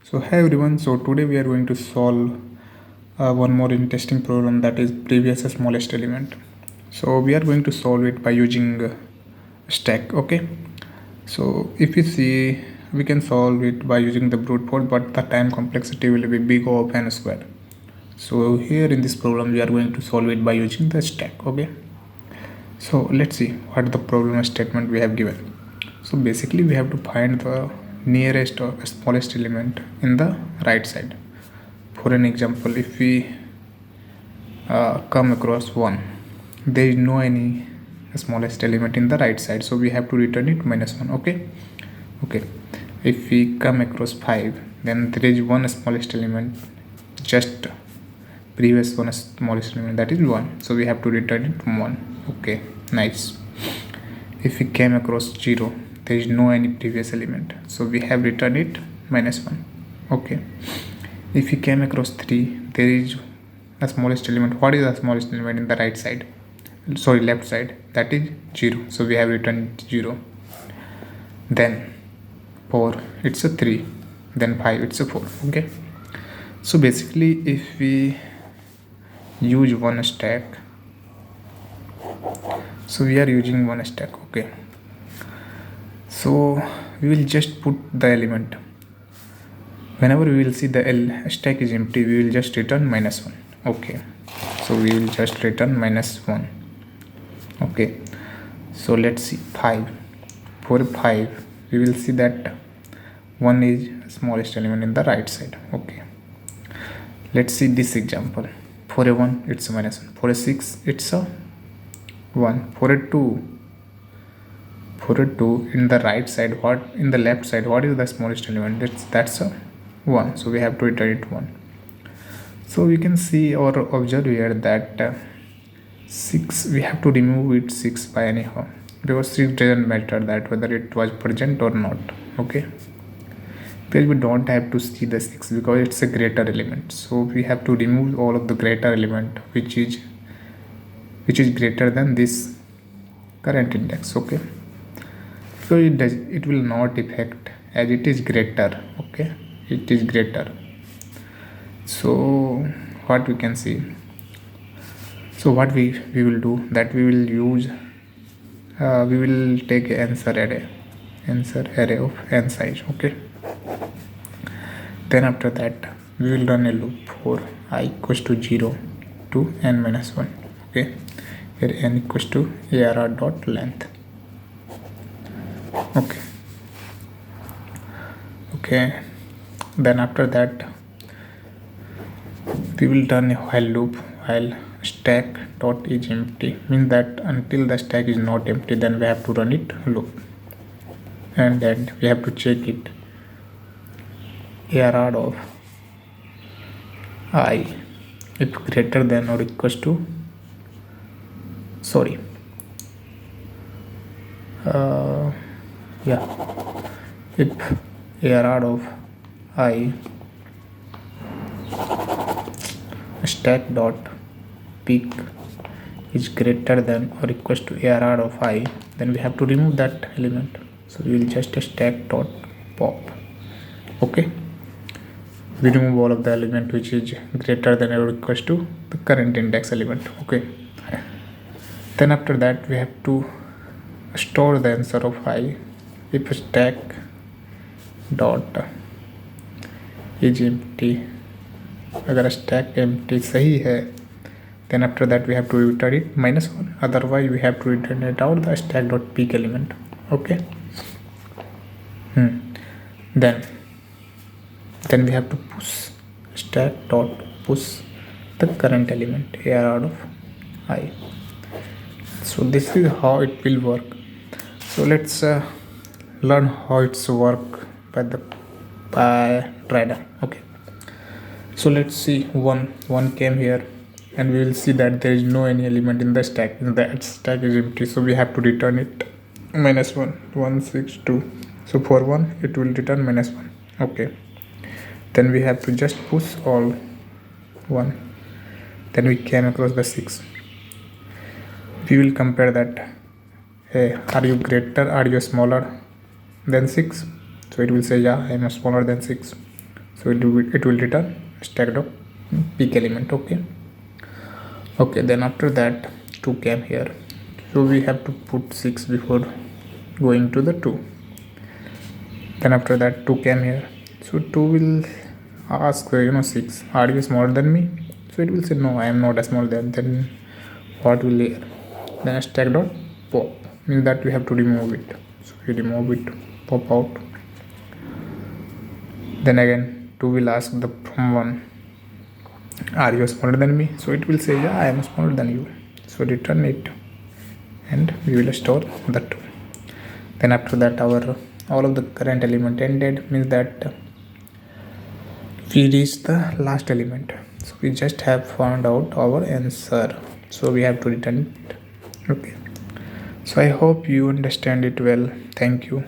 So hi everyone, so today we are going to solve one more interesting problem, that is previous smallest element. So we are going to solve it by using stack. Okay, so if you see, we can solve it by using the brute force, but the time complexity will be big of n square. So here in this problem we are going to solve it by using the stack. Okay, so let's see what the problem statement we have given. So basically we have to find the nearest or smallest element in the right side. For an example, if we come across 1, there is no any smallest element in the right side, so we have to return it -1. Okay, if we come across 5, then there is one smallest element, just previous one smallest element, that is 1, so we have to return it 1. Okay, nice. If we came across 0, there is no any previous element, so we have returned it -1. Okay, if we came across 3, there is the smallest element. What is the smallest element in the right side, sorry, left side? That is 0, so we have returned 0. Then 4, it's a 3. Then 5, it's a 4. Okay, so basically if we use one stack, so we are using one stack. Okay, so we will just put the element. Whenever we will see the stack is empty, we will just return -1. Okay, so we will just return -1. Okay, so let's see 5. For 5, we will see that 1 is smallest element in the right side. Okay, let's see this example. For a 1, it's a -1. For a 6, it's a 1. For a 2, in the right side, what in the left side, what is the smallest element? That's a 1, so we have to return it 1. So we can see or observe here that 6, we have to remove it 6 by anyhow, because 6 doesn't matter that whether it was present or not. Okay, because we don't have to see the 6 because it's a greater element, so we have to remove all of the greater element which is greater than this current index. Okay, so it will not affect as it is greater. Okay, it is greater. So what we can see, so what we will do, that we will use we will take answer array of n size. Okay, then after that we will run a loop for I equals to 0 to n-1. Okay, here n equals to arr dot length. Okay, then after that we will run a while loop while stack dot is empty, means that until the stack is not empty, then we have to run it loop, and then we have to check it arr of I if greater than or equals to if arr of I stack dot peak is greater than or equals to arr of I, then we have to remove that element, so we will just stack dot pop. Okay, we remove all of the element which is greater than or equals to the current index element. Okay, then after that we have to store the answer of I if stack dot is empty. अगर stack empty सही है, then after that we have to return it -1, otherwise we have to return it out the stack dot peak element. Okay, then we have to push stack dot push the current element arr of I. So this is how it will work. So let's learn how it's work by Radar. Okay, so let's see, 1 came here, and we will see that there is no any element in the stack, that stack is empty, so we have to return it -1. 1 6 2, so for 1 it will return -1. Okay, then we have to just push all 1. Then we came across the 6. We will compare that, hey, are you greater, are you smaller than 6? So it will say, yeah, I am smaller than 6. so it will return stacked of peak element. Okay, then after that 2 came here, so we have to put 6 before going to the 2. Then after that 2 came here, so 2 will ask 6, are you smaller than me? So it will say no, I am not smaller than. Then what will here? Then stack dot pop means that we have to remove it, so we remove it, pop out. Then again 2 will ask the from 1, are you smaller than me? So it will say yeah, I am smaller than you, so return it and we will store the 2. Then after that our all of the current element ended, means that we reached the last element, so we just have found out our answer, so we have to return it. Okay, so I hope you understand it well. Thank you.